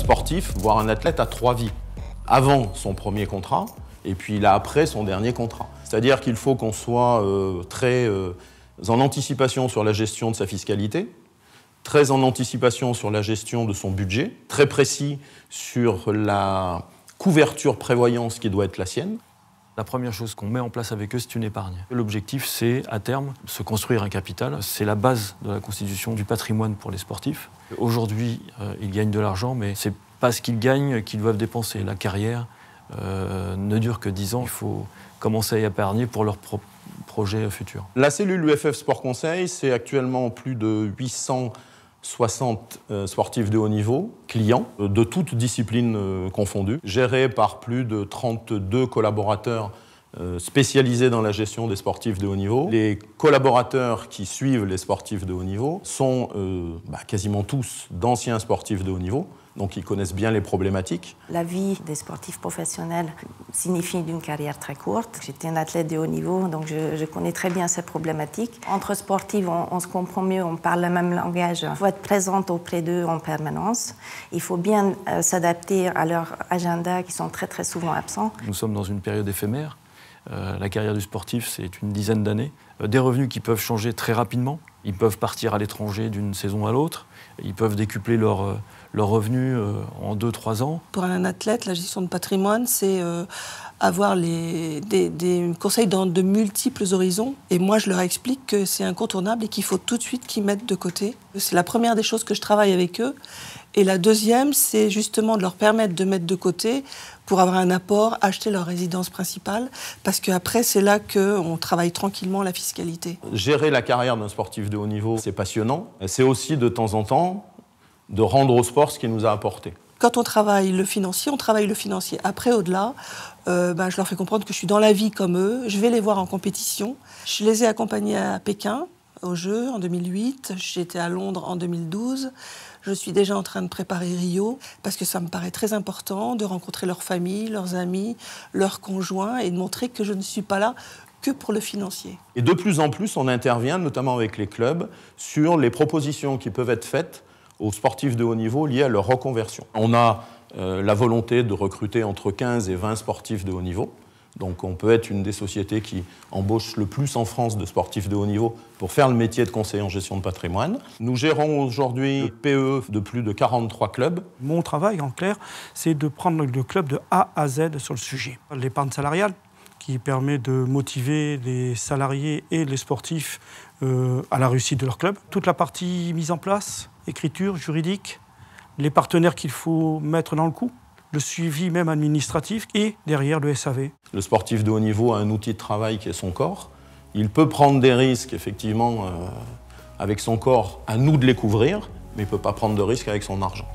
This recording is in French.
sportif, voire un athlète, a 3 vies. Avant son premier contrat, et puis là après son dernier contrat. C'est-à-dire qu'il faut qu'on soit très en anticipation sur la gestion de sa fiscalité, très en anticipation sur la gestion de son budget, très précis sur la couverture prévoyance qui doit être la sienne. La première chose qu'on met en place avec eux, c'est une épargne. L'objectif, c'est, à terme, se construire un capital. C'est la base de la constitution du patrimoine pour les sportifs. Aujourd'hui, ils gagnent de l'argent, mais c'est pas ce qu'ils gagnent qu'ils doivent dépenser. La carrière ne dure que 10 ans. Il faut commencer à épargner pour leur projet futur. La cellule UFF Sport Conseil, c'est actuellement plus de 860 sportifs de haut niveau, clients, de toutes disciplines confondues, gérés par plus de 32 collaborateurs spécialisés dans la gestion des sportifs de haut niveau. Les collaborateurs qui suivent les sportifs de haut niveau sont quasiment tous d'anciens sportifs de haut niveau, donc ils connaissent bien les problématiques. La vie des sportifs professionnels signifie une carrière très courte. J'étais un athlète de haut niveau, donc je connais très bien ces problématiques. Entre sportifs, on se comprend mieux, on parle le même langage. Il faut être présente auprès d'eux en permanence. Il faut bien s'adapter à leur agenda qui sont très souvent absents. Nous sommes dans une période éphémère. La carrière du sportif, c'est une dizaine d'années. Des revenus qui peuvent changer très rapidement. Ils peuvent partir à l'étranger d'une saison à l'autre. Ils peuvent décupler leurs revenus en 2-3 ans. Pour un athlète, la gestion de patrimoine, c'est avoir des conseils dans de multiples horizons. Et moi, je leur explique que c'est incontournable et qu'il faut tout de suite qu'ils mettent de côté. C'est la première des choses que je travaille avec eux. Et la deuxième, c'est justement de leur permettre de mettre de côté pour avoir un apport, acheter leur résidence principale, parce qu'après, c'est là qu'on travaille tranquillement la fiscalité. Gérer la carrière d'un sportif de haut niveau, c'est passionnant. C'est aussi de temps en temps de rendre au sport ce qu'il nous a apporté. Quand on travaille le financier, on travaille le financier. Après, au-delà, je leur fais comprendre que je suis dans la vie comme eux, je vais les voir en compétition. Je les ai accompagnés à Pékin, aux Jeux, en 2008. J'étais à Londres en 2012. Je suis déjà en train de préparer Rio, parce que ça me paraît très important de rencontrer leurs familles, leurs amis, leurs conjoints, et de montrer que je ne suis pas là que pour le financier. Et de plus en plus, on intervient, notamment avec les clubs, sur les propositions qui peuvent être faites aux sportifs de haut niveau liés à leur reconversion. On a la volonté de recruter entre 15 et 20 sportifs de haut niveau. Donc on peut être une des sociétés qui embauche le plus en France de sportifs de haut niveau pour faire le métier de conseiller en gestion de patrimoine. Nous gérons aujourd'hui le PE de plus de 43 clubs. Mon travail, en clair, c'est de prendre le club de A à Z sur le sujet. L'épargne salariale, qui permet de motiver les salariés et les sportifs à la réussite de leur club. Toute la partie mise en place, écriture, juridique, les partenaires qu'il faut mettre dans le coup, le suivi même administratif et derrière le SAV. Le sportif de haut niveau a un outil de travail qui est son corps. Il peut prendre des risques, effectivement, avec son corps, à nous de les couvrir, mais il ne peut pas prendre de risques avec son argent.